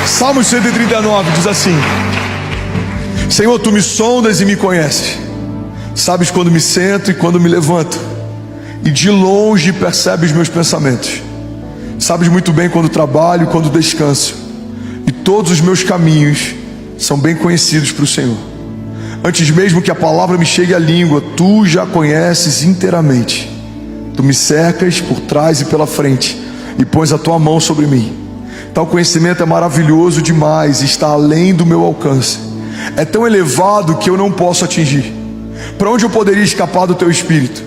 Salmo 139 diz assim: Senhor, tu me sondas e me conheces, sabes quando me sento e quando me levanto, e de longe percebes meus pensamentos. Sabes muito bem quando trabalho e quando descanso, e todos os meus caminhos são bem conhecidos para o Senhor. Antes mesmo que a palavra me chegue à língua, tu já conheces inteiramente. Tu me cercas por trás e pela frente, e pões a tua mão sobre mim. Tal conhecimento é maravilhoso demais, está além do meu alcance. É tão elevado que eu não posso atingir. Para onde eu poderia escapar do teu espírito?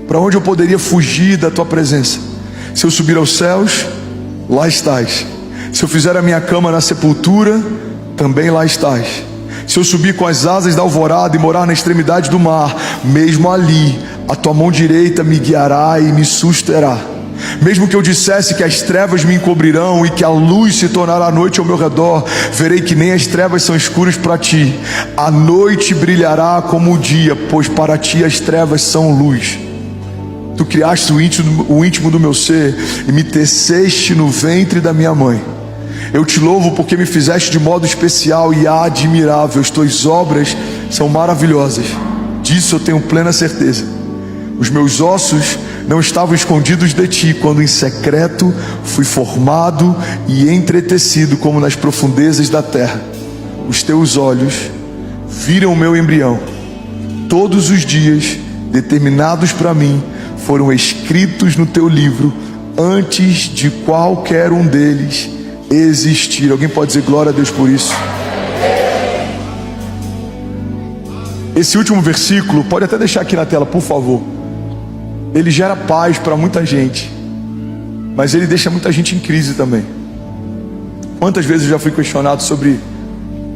Para onde eu poderia fugir da tua presença? Se eu subir aos céus, lá estás. Se eu fizer a minha cama na sepultura, também lá estás. Se eu subir com as asas da alvorada e morar na extremidade do mar, mesmo ali a tua mão direita me guiará e me susterá. Mesmo que eu dissesse que as trevas me encobrirão e que a luz se tornará noite ao meu redor, verei que nem as trevas são escuras para ti. A noite brilhará como o dia, pois para ti as trevas são luz. Tu criaste o íntimo do meu ser e me teceste no ventre da minha mãe. Eu te louvo porque me fizeste de modo especial e admirável. As tuas obras são maravilhosas, disso eu tenho plena certeza. Os meus ossos não estavam escondidos de ti, quando em secreto fui formado e entretecido como nas profundezas da terra. Os teus olhos viram o meu embrião. Todos os dias determinados para mim foram escritos no teu livro, antes de qualquer um deles existir. Alguém pode dizer glória a Deus por isso? Esse último versículo, pode até deixar aqui na tela, por favor. Ele gera paz para muita gente, mas ele deixa muita gente em crise também. Quantas vezes eu já fui questionado sobre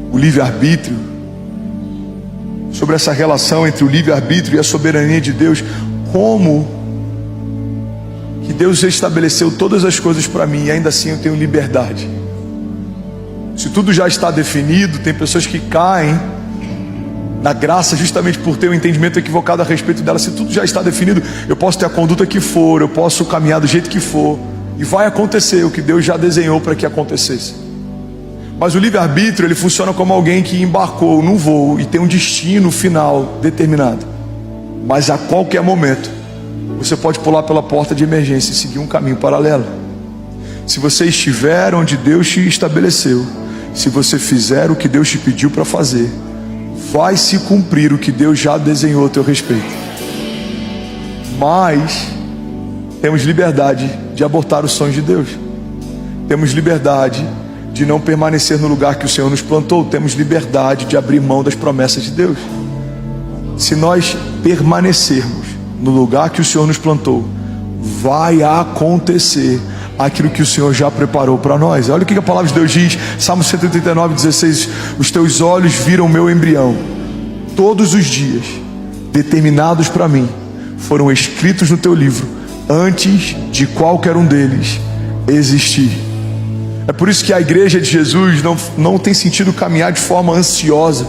o livre-arbítrio, sobre essa relação entre o livre-arbítrio e a soberania de Deus. Como que Deus estabeleceu todas as coisas para mim e ainda assim eu tenho liberdade? Se tudo já está definido, tem pessoas que caem na graça justamente por ter um entendimento equivocado a respeito dela. Se tudo já está definido, eu posso ter a conduta que for, eu posso caminhar do jeito que for, e vai acontecer o que Deus já desenhou para que acontecesse. Mas o livre-arbítrio, ele funciona como alguém que embarcou num voo e tem um destino final determinado, mas a qualquer momento você pode pular pela porta de emergência e seguir um caminho paralelo. Se você estiver onde Deus te estabeleceu, se você fizer o que Deus te pediu para fazer, vai se cumprir o que Deus já desenhou a teu respeito. Mas temos liberdade de abortar os sonhos de Deus. Temos liberdade de não permanecer no lugar que o Senhor nos plantou. Temos liberdade de abrir mão das promessas de Deus. Se nós permanecermos no lugar que o Senhor nos plantou, vai acontecer aquilo que o Senhor já preparou para nós. Olha o que a palavra de Deus diz, Salmo 139:16: os teus olhos viram o meu embrião. Todos os dias determinados para mim foram escritos no teu livro, antes de qualquer um deles existir. É por isso que a igreja de Jesus não tem sentido caminhar de forma ansiosa.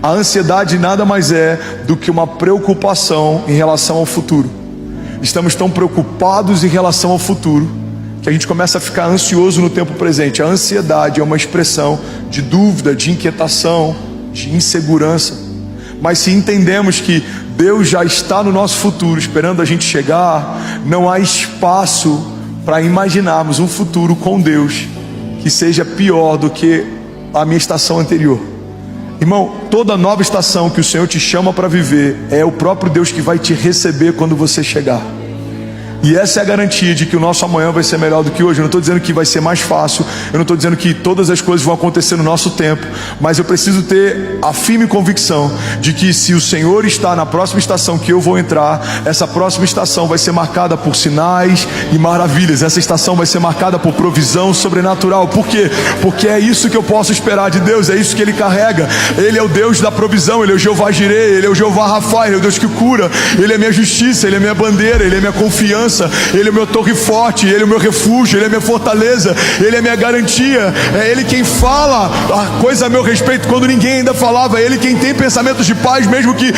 A ansiedade nada mais é do que uma preocupação em relação ao futuro. Estamos tão preocupados em relação ao futuro que a gente começa a ficar ansioso no tempo presente. A ansiedade é uma expressão de dúvida, de inquietação, de insegurança. Mas se entendemos que Deus já está no nosso futuro, esperando a gente chegar, não há espaço para imaginarmos um futuro com Deus que seja pior do que a minha estação anterior. Irmão, toda nova estação que o Senhor te chama para viver, é o próprio Deus que vai te receber quando você chegar. E essa é a garantia de que o nosso amanhã vai ser melhor do que hoje. Eu não estou dizendo que vai ser mais fácil, eu não estou dizendo que todas as coisas vão acontecer no nosso tempo, mas eu preciso ter a firme convicção de que se o Senhor está na próxima estação que eu vou entrar, essa próxima estação vai ser marcada por sinais e maravilhas. Essa estação vai ser marcada por provisão sobrenatural. Por quê? Porque é isso que eu posso esperar de Deus, é isso que Ele carrega. Ele é o Deus da provisão, Ele é o Jeová Jireh, Ele é o Jeová Rafa, Ele é o Deus que cura, Ele é minha justiça, Ele é minha bandeira, Ele é minha confiança, segurança, Ele é meu torre forte, Ele é o meu refúgio, Ele é minha fortaleza, Ele é minha garantia. É Ele quem fala a coisa a meu respeito quando ninguém ainda falava. É Ele quem tem pensamentos de paz, mesmo que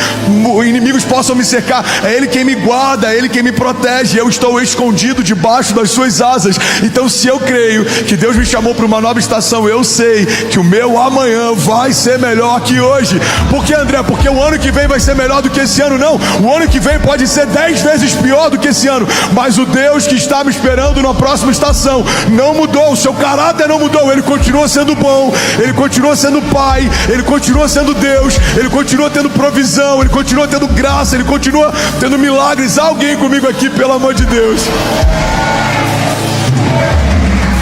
inimigos possam me cercar. É Ele quem me guarda, é Ele quem me protege. Eu estou escondido debaixo das suas asas. Então, se eu creio que Deus me chamou para uma nova estação, eu sei que o meu amanhã vai ser melhor que hoje. Por que, André? Porque o ano que vem vai ser melhor do que esse ano? Não, o ano que vem pode ser 10 vezes pior do que esse ano, mas o Deus que está me esperando na próxima estação não mudou, o seu caráter não mudou. Ele continua sendo bom, Ele continua sendo Pai, Ele continua sendo Deus, Ele continua tendo provisão, Ele continua tendo graça, Ele continua tendo milagres. Alguém comigo aqui, pelo amor de Deus?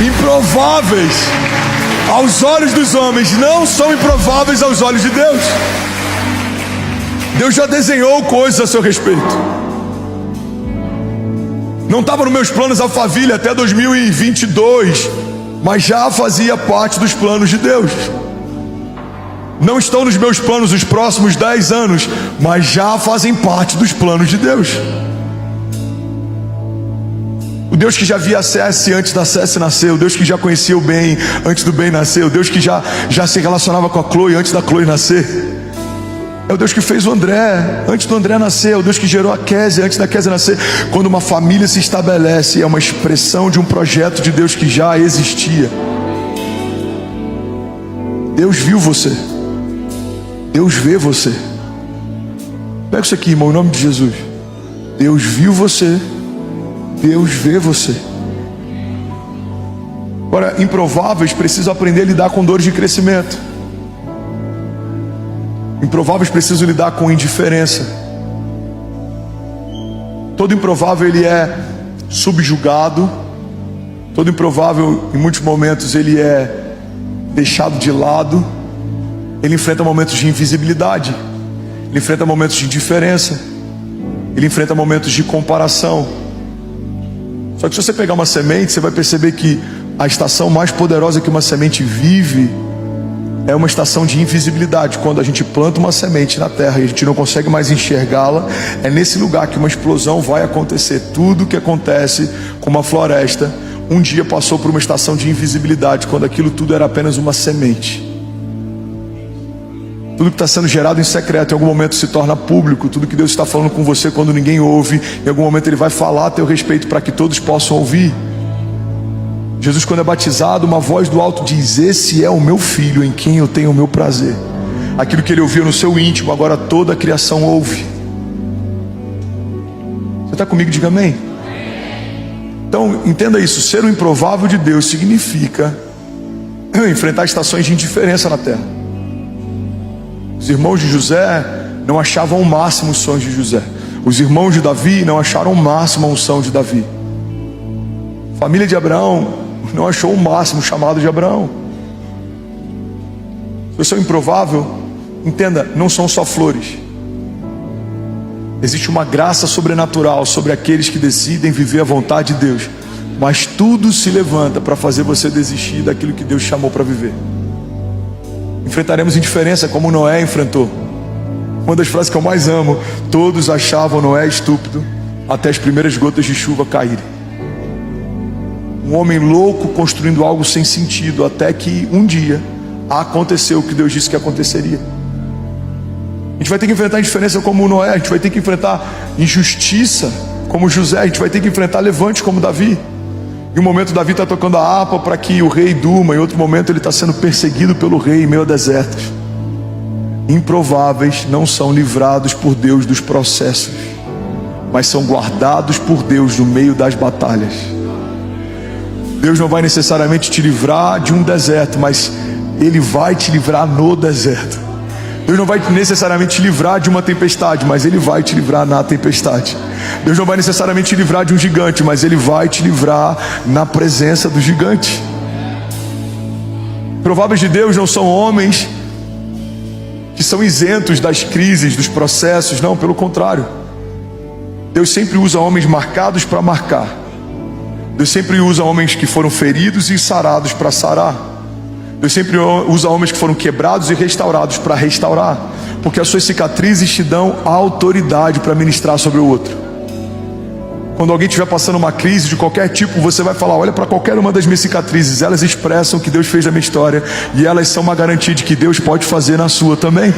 Improváveis aos olhos dos homens não são improváveis aos olhos de Deus. Deus já desenhou coisas a seu respeito. Não estava nos meus planos Alphaville até 2022, mas já fazia parte dos planos de Deus. Não estão nos meus planos os próximos 10 anos, mas já fazem parte dos planos de Deus. O Deus que já via a Cési antes da Cési nascer, o Deus que já conhecia o Ben antes do Ben nascer, o Deus que já se relacionava com a Chloe antes da Chloe nascer. É o Deus que fez o André antes do André nascer. É o Deus que gerou a Kézia antes da Kézia nascer. Quando uma família se estabelece, é uma expressão de um projeto de Deus que já existia. Deus viu você, Deus vê você. Pega isso aqui, irmão, em nome de Jesus. Deus viu você, Deus vê você. Agora, improváveis precisam aprender a lidar com dores de crescimento. Improváveis precisam lidar com indiferença. Todo improvável ele é subjugado. Todo improvável, em muitos momentos, ele é deixado de lado. Ele enfrenta momentos de invisibilidade. Ele enfrenta momentos de indiferença. Ele enfrenta momentos de comparação. Só que se você pegar uma semente, você vai perceber que a estação mais poderosa que uma semente vive é uma estação de invisibilidade. Quando a gente planta uma semente na terra e a gente não consegue mais enxergá-la, é nesse lugar que uma explosão vai acontecer. Tudo que acontece com uma floresta, um dia passou por uma estação de invisibilidade, quando aquilo tudo era apenas uma semente. Tudo que está sendo gerado em secreto, em algum momento se torna público. Tudo que Deus está falando com você quando ninguém ouve, em algum momento Ele vai falar a teu respeito para que todos possam ouvir. Jesus, quando é batizado, uma voz do alto diz: esse é o meu filho, em quem eu tenho o meu prazer. Aquilo que ele ouvia no seu íntimo, agora toda a criação ouve. Você está comigo? Diga amém. Então, entenda isso. Ser o improvável de Deus significa enfrentar estações de indiferença na terra. Os irmãos de José não achavam o máximo os sonhos de José. Os irmãos de Davi não acharam o máximo a unção de Davi. A família de Abraão não achou o máximo o chamado de Abraão. Se você é improvável, entenda, não são só flores. Existe uma graça sobrenatural sobre aqueles que decidem viver a vontade de Deus. Mas tudo se levanta para fazer você desistir daquilo que Deus chamou para viver. Enfrentaremos indiferença como Noé enfrentou. Uma das frases que eu mais amo: todos achavam Noé estúpido até as primeiras gotas de chuva caírem. Um homem louco construindo algo sem sentido, até que um dia aconteceu o que Deus disse que aconteceria. A gente vai ter que enfrentar indiferença como Noé. A gente vai ter que enfrentar injustiça como José. A gente vai ter que enfrentar levante como Davi. Em um momento Davi está tocando a harpa para que o rei durma. Em outro momento ele está sendo perseguido pelo rei em meio a desertos. Improváveis não são livrados por Deus dos processos, mas são guardados por Deus no meio das batalhas. Deus não vai necessariamente te livrar de um deserto, mas Ele vai te livrar no deserto. Deus não vai necessariamente te livrar de uma tempestade, mas Ele vai te livrar na tempestade. Deus não vai necessariamente te livrar de um gigante, mas Ele vai te livrar na presença do gigante. Prováveis de Deus não são homens que são isentos das crises, dos processos. Não, pelo contrário. Deus sempre usa homens marcados para marcar. Deus sempre usa homens que foram feridos e sarados para sarar. Deus sempre usa homens que foram quebrados e restaurados para restaurar. Porque as suas cicatrizes te dão autoridade para ministrar sobre o outro. Quando alguém estiver passando uma crise de qualquer tipo, você vai falar: olha para qualquer uma das minhas cicatrizes, elas expressam o que Deus fez na minha história, e elas são uma garantia de que Deus pode fazer na sua também.